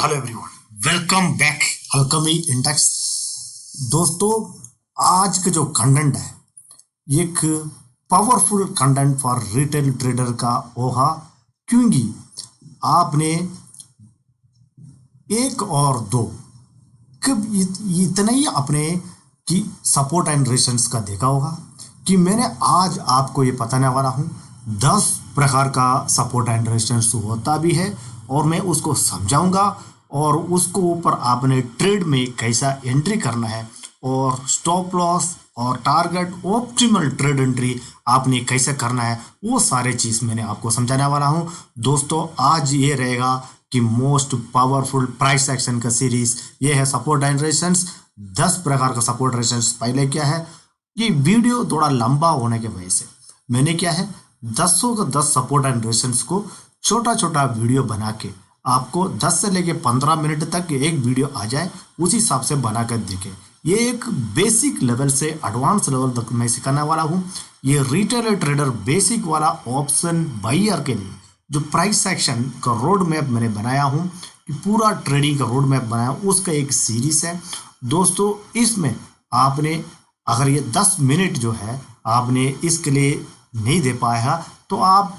Hello everyone, welcome back हल्कमी index. दोस्तों, आज का जो कंटेंट है एक powerful content for retail trader का होगा, क्योंकि आपने एक और दो कब इतना ही अपने की सपोर्ट एंड रेजिस्टेंस का देखा होगा कि मैंने आज आपको ये बताने वाला हूँ 10 प्रकार का सपोर्ट एंड रेजिस्टेंस होता भी है और मैं उसको समझाऊंगा और उसको ऊपर आपने ट्रेड में कैसा एंट्री करना है और स्टॉप लॉस और टारगेट ऑप्टिमल ट्रेड एंट्री आपने कैसे करना है, वो सारे चीज़ मैंने आपको समझाने वाला हूँ। दोस्तों, आज ये रहेगा कि मोस्ट पावरफुल प्राइस एक्शन का सीरीज ये है सपोर्ट एंड रेजिस्टेंस। 10 प्रकार का सपोर्ट रेजिस्टेंस। पहले क्या है, ये वीडियो थोड़ा लंबा होने की वजह से मैंने क्या है 10 सपोर्ट एंड रेजिस्टेंस को छोटा छोटा वीडियो बना के आपको 10 से लेके 15 मिनट तक एक वीडियो आ जाए उस हिसाब से बना कर देखें। ये एक बेसिक लेवल से एडवांस लेवल तक मैं सिखाने वाला हूँ। ये रिटेल ट्रेडर बेसिक वाला ऑप्शन बायर के लिए जो प्राइस एक्शन का रोड मैप मैंने बनाया हूँ, कि पूरा ट्रेडिंग का रोड मैप बनाया, उसका एक सीरीज है। दोस्तों, इसमें आपने अगर ये 10 मिनट जो है आपने इसके लिए नहीं दे पाया तो आप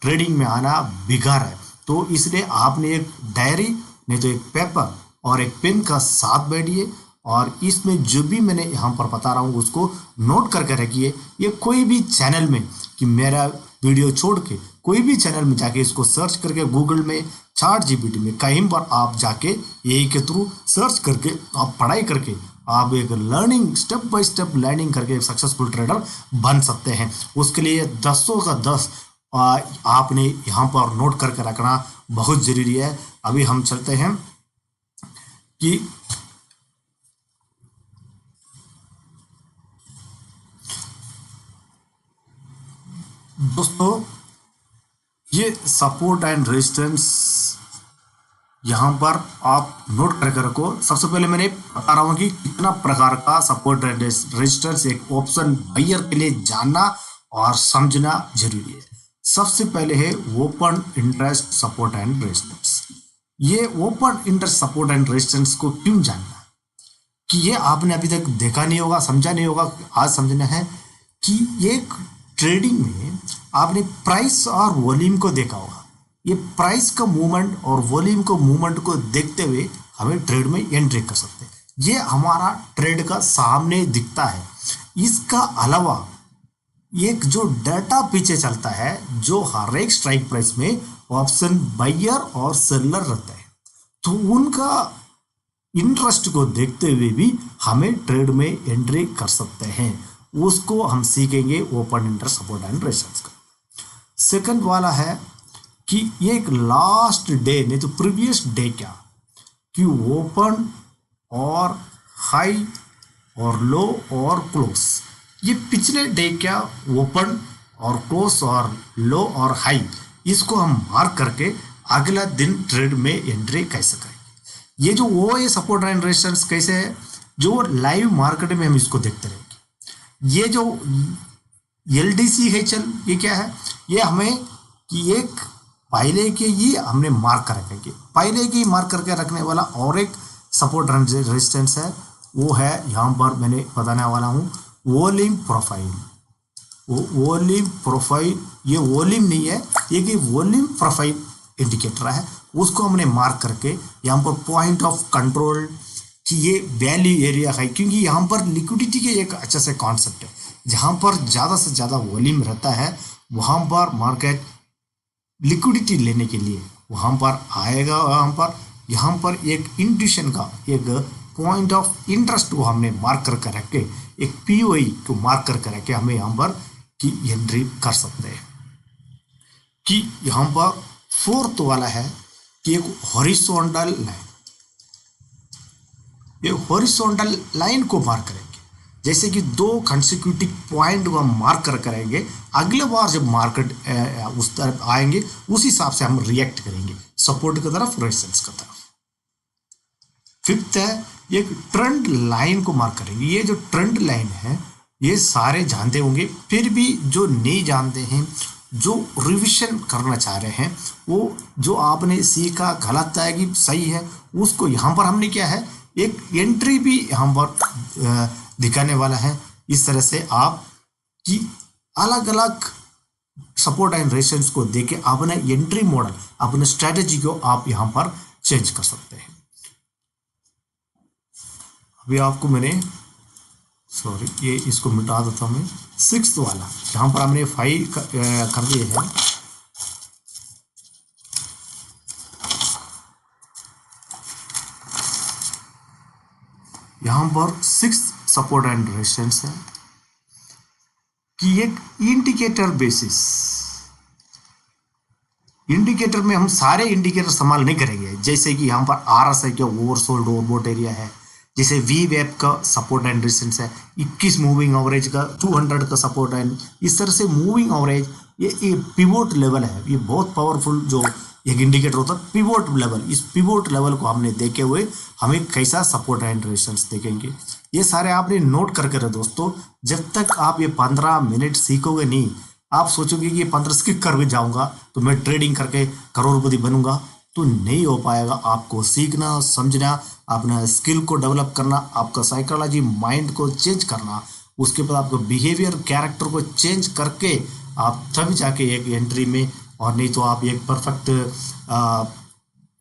ट्रेडिंग में आना बेकार है। तो इसलिए आपने एक डायरी नहीं तो एक पेपर और एक पेन का साथ बैठिए और इसमें जो भी मैंने यहाँ पर बता रहा हूँ उसको नोट करके रखिए। ये कोई भी चैनल में कि मेरा वीडियो छोड़ के कोई भी चैनल में जाके इसको सर्च करके गूगल में ChatGPT में कहीं पर आप जाके यही के थ्रू सर्च करके आप पढ़ाई करके आप एक learning step by step learning करके एक सक्सेसफुल ट्रेडर बन सकते हैं। उसके लिए 10 का 10 आपने यहाँ पर नोट करके रखना बहुत जरूरी है। अभी हम चलते हैं कि दोस्तों, ये सपोर्ट एंड रेजिस्टेंस यहाँ पर आप नोट करके रखो। सबसे पहले मैंने बता रहा हूँ कि कितना प्रकार का सपोर्ट एंड रेजिस्टेंस एक ऑप्शन बायर के लिए जानना और समझना जरूरी है। सबसे पहले है open interest support and resistance. ये open interest support and resistance को क्यों जानना है कि ये आपने अभी तक देखा नहीं होगा, समझा नहीं होगा। आज समझना है कि एक ट्रेडिंग में आपने प्राइस और वॉल्यूम को देखा होगा। ये प्राइस का मूवमेंट और वॉल्यूम को मूवमेंट को देखते हुए हमें ट्रेड में एंट्री कर सकते हैं। ये हमारा ट्रेड का सामने दिखता है। इसका अलावा एक जो डाटा पीछे चलता है, जो हर एक स्ट्राइक प्राइस में ऑप्शन बायर और सेलर रहता है, तो उनका इंटरेस्ट को देखते हुए भी हमें ट्रेड में एंट्री कर सकते हैं। उसको हम सीखेंगे open interest support and resistance का। सेकंड वाला है कि ये एक लास्ट डे नहीं तो प्रीवियस डे क्या कि ओपन और हाई और लो और क्लोज, ये पिछले डे क्या ओपन और क्लोज और लो और हाई, इसको हम मार्क करके अगला दिन ट्रेड में एंट्री कैसे करेंगे। ये जो वो ये सपोर्ट एंड रेजिस्टेंस कैसे है, जो लाइव मार्केट में हम इसको देखते रहेंगे। ये जो LDCHL ये क्या है, ये हमें कि एक पहले के ही हमने मार्क कर रखेंगे, पहले की मार्क करके रखने वाला और एक सपोर्ट एंड रेजिस्टेंस है, वो है यहाँ पर मैंने बताने वाला हूँ वॉल्यूम प्रोफाइल। वॉल्यूम प्रोफाइल, ये वॉल्यूम नहीं है, ये कि वॉल्यूम प्रोफाइल इंडिकेटर है, उसको हमने मार्क करके यहाँ पर पॉइंट ऑफ कंट्रोल कि ये वैल्यू एरिया है, क्योंकि यहाँ पर लिक्विडिटी के एक अच्छा से कॉन्सेप्ट है। जहाँ पर ज़्यादा से ज़्यादा वॉल्यूम रहता है वहाँ पर मार्केट लिक्विडिटी लेने के लिए वहाँ पर आएगा। यहाँ पर एक इंट्यूशन का एक पॉइंट ऑफ इंटरेस्ट को हमने मार्क करके रख के एक POI को मार्क करके रख के हमें यहाँ पर की एंट्री कर सकते हैं। कि यहाँ पर फोर्थ वाला है कि एक हॉरिजॉन्टल लाइन, ये हॉरिजॉन्टल लाइन को मार्क करेंगे, जैसे कि 2 कंसेक्यूटिव पॉइंट को हम मार्क कर करेंगे। अगले बार जब मार्केट उस तरफ आएंगे उस हिसाब से हम रिएक्ट करेंगे, सपोर्ट की तरफ रेजिस्टेंस की तरफ। फिफ्थ है एक ट्रेंड लाइन को मार्क करेंगे। ये जो ट्रेंड लाइन है ये सारे जानते होंगे, फिर भी जो नहीं जानते हैं जो रिविजन करना चाह रहे हैं, वो जो आपने सीखा गलत है कि सही है, उसको यहाँ पर हमने क्या है, एक एंट्री भी यहाँ पर दिखाने वाला है। इस तरह से आप कि अलग अलग सपोर्ट एंड रेशंस को देके अपने एंट्री मॉडल, अपने स्ट्रेटेजी को आप यहाँ पर चेंज कर सकते हैं। अभी आपको मैंने, सॉरी, ये इसको मिटा देता हूँ मैं। सिक्स्थ वाला जहाँ पर हमने 5 कर दिए हैं, यहाँ पर 6 सपोर्ट एंड रेजिस्टेंस है कि एक इंडिकेटर बेसिस, इंडिकेटर में हम सारे इंडिकेटर इस्तेमाल नहीं करेंगे। जैसे कि यहाँ पर RS है, क्या ओवरसोल्ड ओवरबॉट एरिया है, जैसे वी वेब का सपोर्ट एंड रेजिस्टेंस है, 21 मूविंग एवरेज का 200 का सपोर्ट एंड, इस तरह से मूविंग एवरेज, ये पिवोट लेवल है, ये बहुत पावरफुल जो एक इंडिकेटर होता है, पिवोट लेवल। इस पिवोट लेवल को हमने देखे हुए हमें कैसा सपोर्ट एंड रेजिस्टेंस देखेंगे, ये सारे आपने नोट करके रहे दोस्तों। जब तक आप ये 15 मिनट सीखोगे नहीं, आप सोचोगे कि ये 15 स्किप कर भी जाऊंगा तो मैं ट्रेडिंग करके करोड़पति बनूंगा, तो नहीं हो पाएगा। आपको सीखना, समझना, अपना स्किल को डेवलप करना, आपका साइकोलॉजी माइंड को चेंज करना, उसके बाद आपको बिहेवियर कैरेक्टर को चेंज करके आप तभी जाके एक एंट्री में, और नहीं तो आप एक परफेक्ट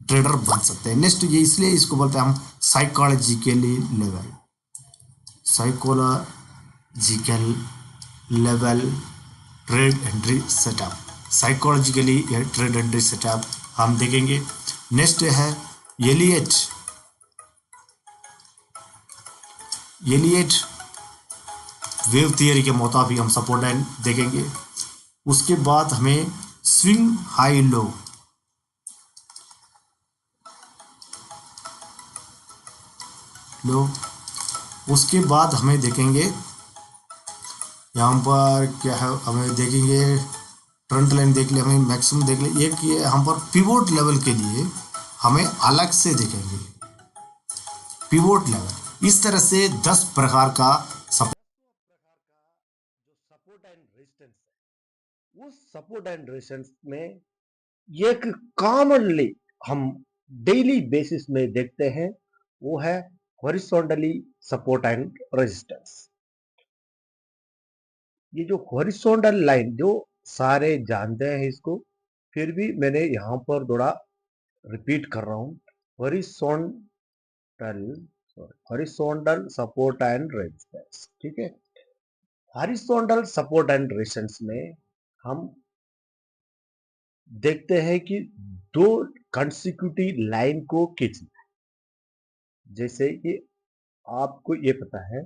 ट्रेडर बन सकते हैं। नेक्स्ट, ये इसलिए इसको बोलते हैं हम psychologically level, psychological level trade entry setup, psychologically trade entry setup हम देखेंगे। नेक्स्ट है एलियट, एलियट वेव थियरी के मुताबिक हम सपोर्ट एंड देखेंगे। उसके बाद हमें स्विंग हाई लो, उसके बाद हमें देखेंगे यहाँ पर क्या है, हमें देखेंगे ट्रेंड लाइन देख ले, हमें मैक्सिमम देख ले। एक ये यहाँ पर पिवोट लेवल के लिए हमें अलग से देखेंगे पिवोट लेवल। इस तरह से 10 प्रकार का सपोर्ट एंड रेजिस्टेंस है, उस सपोर्ट एंड रेजिस्टेंस में एक कॉमनली हम डेली बेसिस में देखते हैं, वो है हॉरिजॉन्टली सपोर्ट एंड रेजिस्टेंस। ये जो हॉरिजॉन्टल लाइन, जो सारे जानते हैं इसको, फिर भी मैंने यहाँ पर थोड़ा रिपीट कर रहा हूँ। Horizontal horizontal support and resistance, ठीक है। हॉरिजॉन्टल सपोर्ट एंड रेजिस्टेंस में हम देखते हैं कि दो कंसेक्यूटिव लाइन को खींचना है। जैसे कि आपको ये पता है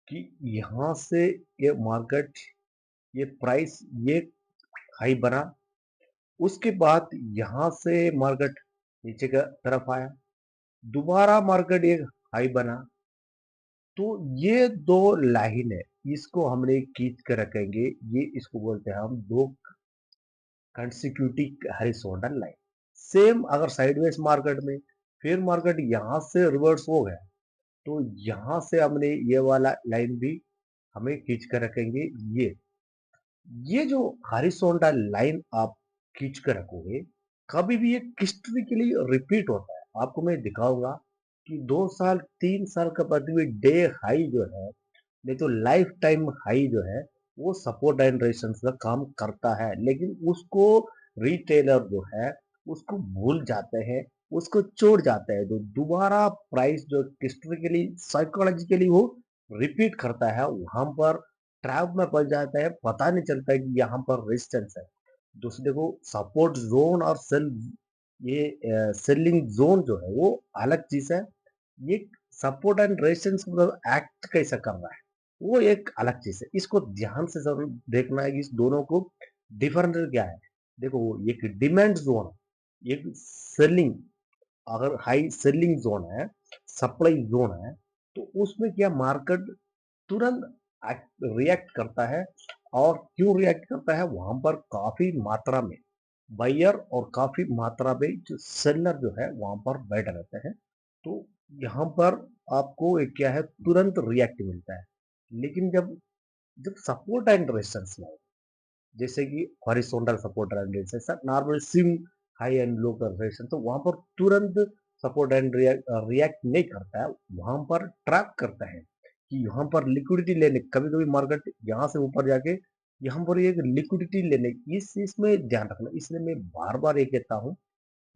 कि यहाँ से ये मार्केट, ये प्राइस, ये हाई बना, उसके बाद यहाँ से मार्केट नीचे का तरफ आया, दोबारा मार्केट एक हाई बना। तो ये दो लाइन है, इसको हमने खींच कर रखेंगे, ये इसको बोलते हैं हम दो कंसेक्यूटिव हॉरिजॉन्टल लाइन। सेम अगर साइडवेज मार्केट में फिर मार्केट यहाँ से रिवर्स हो गया, तो यहाँ से हमने ये वाला लाइन भी हमें खींच कर रखेंगे। ये जो हॉरिजॉन्टल लाइन आप खींच कर रखोगे, कभी भी ये हिस्ट्री के लिए रिपीट होता है। आपको मैं दिखाऊंगा कि 2 साल 3 साल का प्रति हुए डे हाई जो है, नहीं तो लाइफ टाइम हाई जो है, वो सपोर्ट एंड रेजिस्टेंस का काम करता है। लेकिन उसको रिटेलर जो है उसको भूल जाते हैं, उसको छोड़ जाते हैं, तो दोबारा प्राइस जो हिस्ट्रिकली साइकोलॉजिकली वो रिपीट करता है, वहां पर ट्रैप में पड़ जाता है, पता नहीं चलता है कि यहाँ पर रेजिस्टेंस है। दूसरे देखो, सपोर्ट जोन और ये सेलिंग जोन जो है वो अलग चीज है। ये सपोर्ट एंड रेजिस्टेंस मतलब एक्ट कैसा कर रहा है, वो एक अलग चीज है। इसको ध्यान से जरूर देखना है कि इस दोनों को डिफरेंस क्या है। देखो, वो एक डिमांड जोन है, एक सेलिंग, अगर हाई सेलिंग जोन है, सप्लाई जोन है, तो उसमें क्या मार्केट तुरंत रिएक्ट करता है। और क्यों रिएक्ट करता है, वहां पर काफी मात्रा में बायर और काफी मात्रा में जो सेलर जो है वहां पर बैठे रहते हैं। तो यहाँ पर आपको एक क्या है, तुरंत रिएक्ट मिलता है। लेकिन जब जब सपोर्ट एंड रेजिस्टेंस में हो, जैसे कि horizontal support and resistance, normal swing high and low का रेजिस्टेंस, तो वहां पर तुरंत सपोर्ट एंड रिएक्ट नहीं करता है, वहां पर ट्रैप करता है कि यहाँ पर लिक्विडिटी लेने, कभी कभी मार्केट यहाँ से ऊपर जाके यहाँ पर एक लिक्विडिटी लेने, इस चीज में ध्यान रखना। इसलिए मैं बार बार ये कहता हूँ,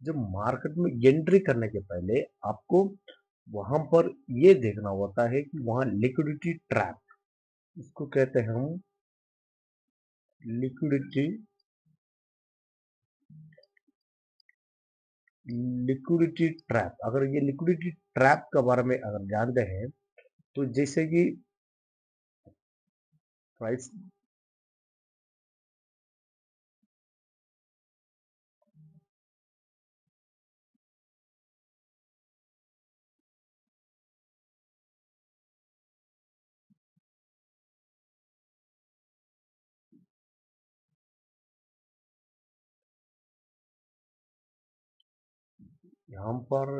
जब मार्केट में एंट्री करने के पहले आपको वहां पर ये देखना होता है कि वहां लिक्विडिटी ट्रैप, इसको कहते हैं हम लिक्विडिटी लिक्विडिटी ट्रैप। अगर ये लिक्विडिटी ट्रैप के बारे में अगर जानते हैं, तो जैसे कि प्राइस, यहाँ पर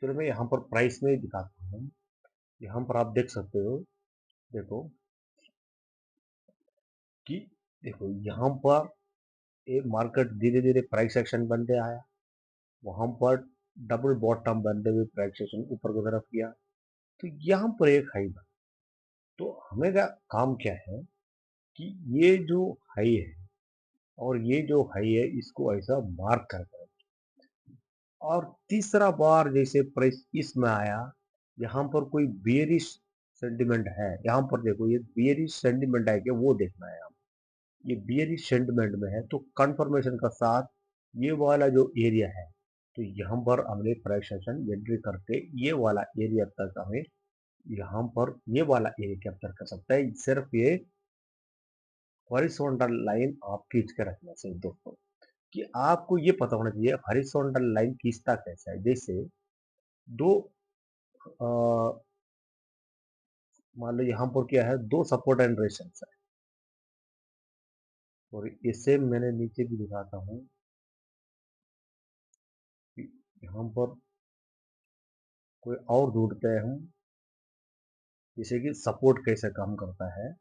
चलो मैं यहाँ पर प्राइस में दिखाता हूँ। यहाँ पर आप देख सकते हो, देखो कि देखो यहाँ पर ये मार्केट धीरे धीरे प्राइस एक्शन बनते आया, वहां पर डबल बॉटम बनते हुए प्राइस एक्शन ऊपर की तरफ किया, तो यहाँ पर एक हाई बना। तो हमें का काम क्या है कि ये जो हाई है और ये जो हाई है इसको ऐसा मार्क करता है, और तीसरा बार जैसे प्राइस इसमें आया, यहाँ पर कोई बेयरिश सेंटिमेंट है, यहाँ पर देखो ये बेयरिश सेंटिमेंट है कि वो देखना है। ये बियरिश सेंटिमेंट में है तो कंफर्मेशन का साथ ये वाला जो एरिया है, तो यहाँ पर हमने प्राइस एक्शन एंट्री करके ये वाला एरिया तक हमें, यहाँ पर ये वाला एरिया कैप्चर कर सकता है। सिर्फ ये हॉरिजॉन्टल लाइन आप खींच के रखना चाहिए दोस्तों, कि आपको ये पता होना चाहिए हॉरिजॉन्टल लाइन खींचता कैसा है। जैसे दो मान लो यहाँ पर क्या है, दो सपोर्ट एंड रेजिस्टेंस है, और इसे मैंने नीचे भी दिखाता हूँ कि यहाँ पर कोई और ढूंढते हैं हम, जैसे कि सपोर्ट कैसे काम करता है।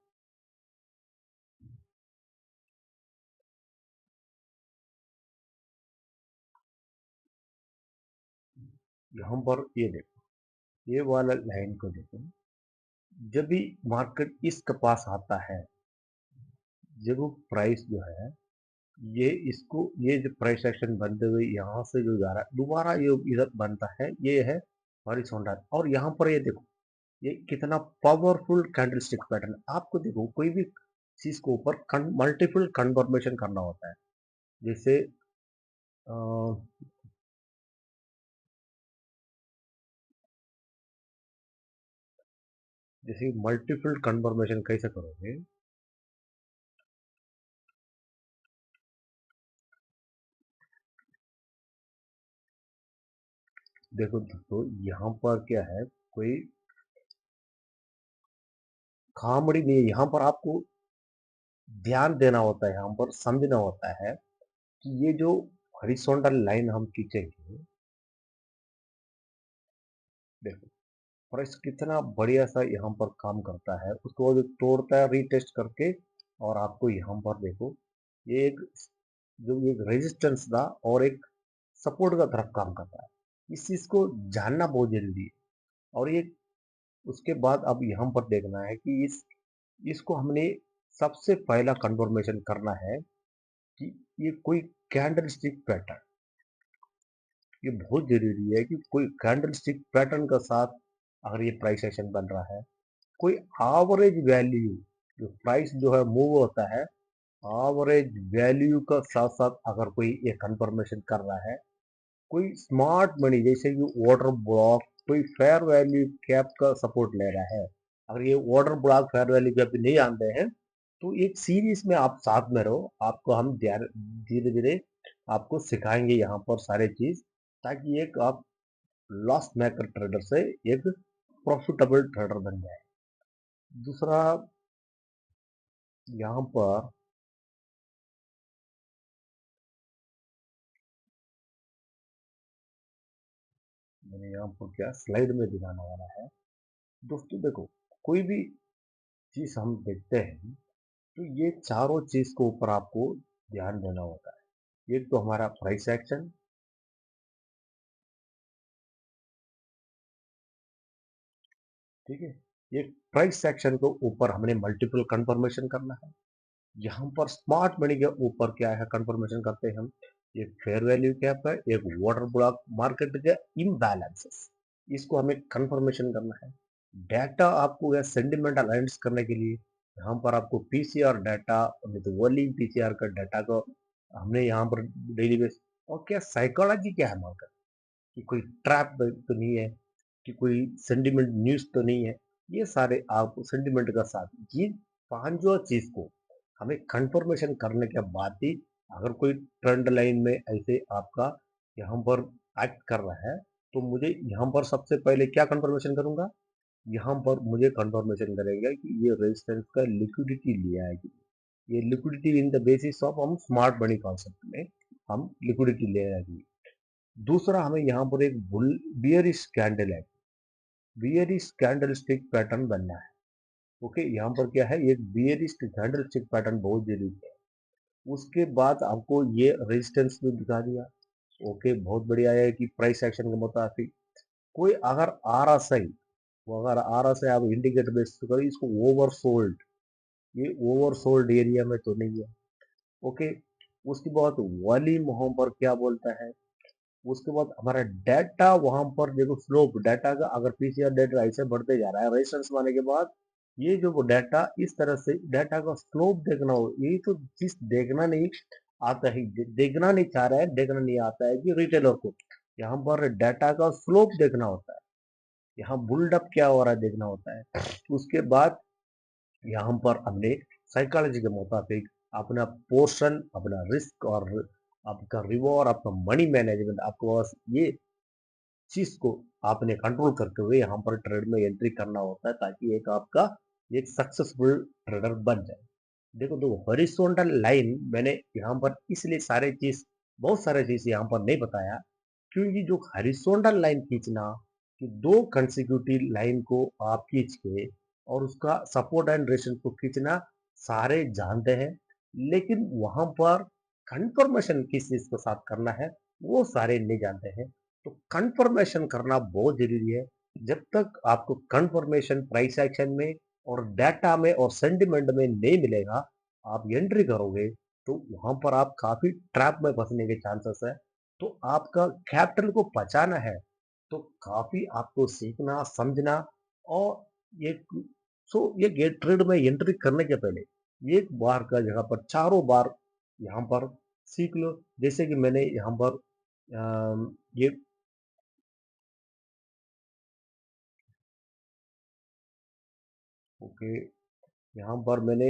यहाँ पर ये देखो, ये वाला लाइन को देखो, जब भी मार्केट इसके पास आता है, जब वो प्राइस जो है, ये इसको ये जो प्राइस एक्शन बनते हुए यहाँ से जो जा रहा है दोबारा ये इधर बनता है, ये है हॉरिजॉन्टल। और यहाँ पर ये देखो, ये कितना पावरफुल कैंडलस्टिक पैटर्न। आपको देखो कोई भी चीज को ऊपर मल्टीपल कन्फर्मेशन करना होता है, जैसे अ, जैसे मल्टीपल कन्फर्मेशन कैसे करोगे, देखो दोस्तों यहाँ पर क्या है, कोई कॉमेडी नहीं है। यहाँ पर आपको ध्यान देना होता है, यहाँ पर समझना होता है कि ये जो हॉरिजॉन्टल लाइन हम खींचेंगे, देखो प्रेस कितना बढ़िया सा यहाँ पर काम करता है, उसको जो तोड़ता है रीटेस्ट करके, और आपको यहाँ पर देखो ये एक जो एक रेजिस्टेंस था और एक सपोर्ट का तरफ काम करता है। इस चीज को जानना बहुत जरूरी है। और ये उसके बाद अब यहाँ पर देखना है कि इसको हमने सबसे पहला कंफर्मेशन करना है कि ये कोई कैंडल स्टिक पैटर्न, ये बहुत जरूरी है कि कोई कैंडल स्टिक पैटर्न का साथ अगर ये प्राइस एक्शन बन रहा है, कोई एवरेज वैल्यू, जो प्राइस जो है मूव होता है एवरेज वैल्यू का साथ साथ अगर कोई ये कंफर्मेशन कर रहा है, कोई स्मार्ट मनी जैसे कि ऑर्डर ब्लॉक, कोई फेयर वैल्यू कैप का सपोर्ट ले रहा है, अगर ये order block fair value cap नहीं आते हैं, तो एक सीरीज में आप साथ में रहो, आपको हम धीरे धीरे आपको सिखाएंगे यहाँ पर सारे चीज, ताकि एक आप लॉस मेकर ट्रेडर से एक प्रॉफिटेबल ट्रेडर बन जाए। दूसरा यहाँ पर मैंने यहाँ पर क्या स्लाइड में दिखाने वाला है दोस्तों, देखो कोई भी चीज हम देखते हैं, तो ये चारों चीज के ऊपर आपको ध्यान देना होता है। एक तो हमारा प्राइस एक्शन, ठीक है। ये प्राइस सेक्शन के ऊपर हमने मल्टीपल कंफर्मेशन करना है। यहाँ पर स्मार्ट मनी के ऊपर क्या है कंफर्मेशन करते हैं हम, एक फेयर वैल्यू कैप है, एक वाटर ब्लॉक मार्केट के इम्बैलेंसेस, इसको हमें कंफर्मेशन करना है। डाटा आपको या सेंटिमेंट अलाइंस करने के लिए यहाँ पर आपको पीसीआर डाटा, नहीं तो वॉल्यूम पीसीआर का डाटा को हमने यहाँ पर डेली बेस, और क्या साइकोलॉजी क्या है मार्केट कि कोई ट्रैप तो नहीं है, कि कोई सेंटिमेंट न्यूज़ तो नहीं है। ये सारे आप सेंटिमेंट का साथ, ये पांचों चीज को हमें कंफर्मेशन करने के बाद ही, अगर कोई ट्रेंड लाइन में ऐसे आपका यहाँ पर एक्ट कर रहा है, तो मुझे यहाँ पर सबसे पहले क्या कंफर्मेशन करूंगा, यहाँ पर मुझे कंफर्मेशन करेगा कि ये रेजिस्टेंस का लिक्विडिटी लिया है कि ये liquidity in the basis of हम स्मार्ट मनी कॉन्सेप्ट में हम लिक्विडिटी ले रहे हैं। दूसरा हमें यहाँ पर एक बुल बियरिश कैंडल है, बियरिश कैंडल स्टिक पैटर्न बनना है। ओके, यहाँ पर क्या है, एक बियरिश कैंडल स्टिक पैटर्न बहुत जरूरी है। उसके बाद आपको ये रेजिस्टेंस भी दिखा दिया। ओके, बहुत बढ़िया है कि प्राइस एक्शन के मुताबिक कोई अगर आ रहा सही, वो अगर आ रहा सही आप इंडिकेटर बेस करो इसको ओवर सोल्ड, ये ओवर सोल्ड एरिया में तो नहीं है। ओके, उसके बाद वॉल्यूम वहां पर क्या बोलता है, उसके बाद हमारा डाटा वहां पर देखो, स्लोप डाटा का अगर पीसीआर डाटा ऐसे बढ़ते जा रहा है रेजिस्टेंस मारने के बाद, ये जो डाटा इस तरह से डाटा का स्लोप देखना हो, यही तो चीज देखना नहीं आता है, देखना नहीं चाह रहा है, देखना नहीं आता है कि रिटेलर को यहाँ पर डाटा का स्लोप देखना होता है, यहाँ बुल्डअप क्या हो रहा है देखना होता है। उसके बाद यहाँ पर हमने साइकोलॉजी के मुताबिक अपना पोर्शन, अपना रिस्क और आपका रिवॉर्ड, आपका मनी मैनेजमेंट, आपको बस ये चीज को आपने कंट्रोल करते हुए यहाँ पर ट्रेड में एंट्री करना होता है, ताकि एक आपका एक सक्सेसफुल ट्रेडर बन जाए। देखो दो हॉरिजॉन्टल लाइन मैंने यहाँ पर इसलिए सारे चीज, बहुत सारे चीज यहाँ पर नहीं बताया, क्योंकि जो हॉरिजॉन्टल लाइन खींचना, कि दो कंसेक्यूटिव लाइन को आप खींच के और उसका सपोर्ट एंड रेजिस्टेंस को खींचना सारे जानते हैं, लेकिन वहां पर कंफर्मेशन किस चीज के साथ करना है वो सारे नहीं जानते हैं। तो कंफर्मेशन करना बहुत जरूरी है। जब तक आपको कंफर्मेशन प्राइस एक्शन में और डाटा में और सेंटिमेंट में नहीं मिलेगा, आप एंट्री करोगे, तो वहां पर आप काफी ट्रैप में फंसने के चांसेस है। तो आपका कैपिटल को बचाना है, तो काफी आपको सीखना समझना, और ये ये गेट ट्रेड में एंट्री करने के पहले एक बार का जगह पर चारों बार यहाँ पर सीख लो। जैसे कि मैंने यहाँ पर ये ओके, यहाँ पर मैंने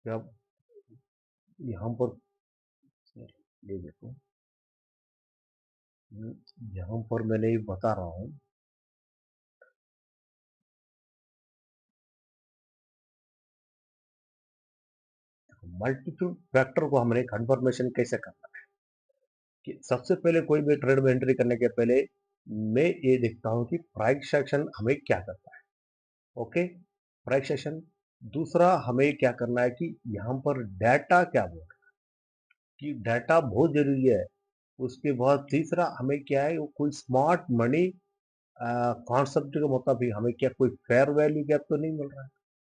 जब यहाँ पर ये देखो, यहाँ पर मैंने ये बता रहा हूँ, मल्टीट्यूड फैक्टर को हमने कंफर्मेशन कैसे करना है, कि सबसे पहले कोई भी ट्रेड में एंट्री करने के पहले मैं ये देखता हूँ कि प्राइस सेक्शन हमें क्या करता है। Okay, price section. दूसरा हमें क्या करना है कि यहाँ पर डाटा क्या बोल रहा है, कि डाटा बहुत जरूरी है। उसके बाद तीसरा हमें क्या है, वो कोई स्मार्ट मनी कॉन्सेप्ट के मुताबिक हमें क्या कोई फेयर वैल्यू गैप तो नहीं मिल रहा है,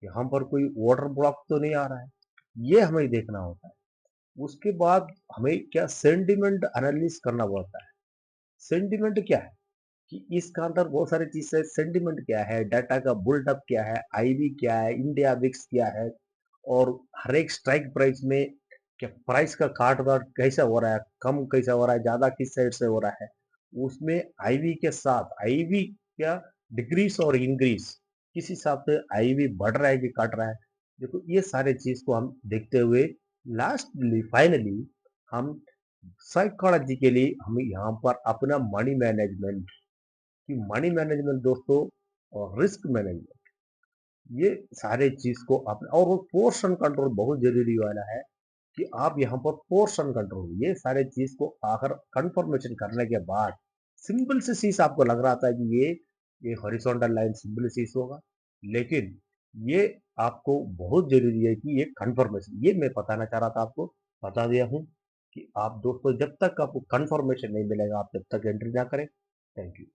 यहाँ पर कोई वाटर ब्लॉक तो नहीं आ रहा है, ये हमें देखना होता है। उसके बाद हमें क्या सेंटिमेंट एनालिसिस करना पड़ता है। सेंटिमेंट क्या है, कि इसका अंदर बहुत सारी चीज है, सेंटिमेंट क्या है, डाटा का बुल्डअप क्या है, आईवी क्या है, इंडिया विक्स क्या है, और हर एक स्ट्राइक प्राइस में क्या प्राइस का काट वाट कैसा हो रहा है, कम कैसा हो रहा है, ज्यादा किस साइड से हो रहा है, उसमें आईवी के साथ आईवी क्या डिक्रीज और इंक्रीज, किस हिसाब से आईवी बढ़ रहा है कि काट रहा है। देखो ये सारे चीज को हम देखते हुए लास्टली फाइनली हम साइकोलॉजी के लिए हम यहाँ पर अपना मनी मैनेजमेंट, कि मनी मैनेजमेंट दोस्तों और रिस्क मैनेजमेंट, ये सारे चीज को अपने, और वो पोर्शन कंट्रोल बहुत जरूरी वाला है, कि आप यहाँ पर पोर्शन कंट्रोल ये सारे चीज को आकर कंफर्मेशन करने के बाद सिंपल सी चीज आपको लग रहा था कि ये हॉरिजॉन्टल लाइन सिंपल चीज होगा, लेकिन ये आपको बहुत जरूरी है कि ये कंफर्मेशन, ये मैं बताना चाह रहा था आपको, बता दिया हूँ कि आप दोस्तों जब तक आपको कंफर्मेशन नहीं मिलेगा आप जब तक एंट्री ना करें। Thank you.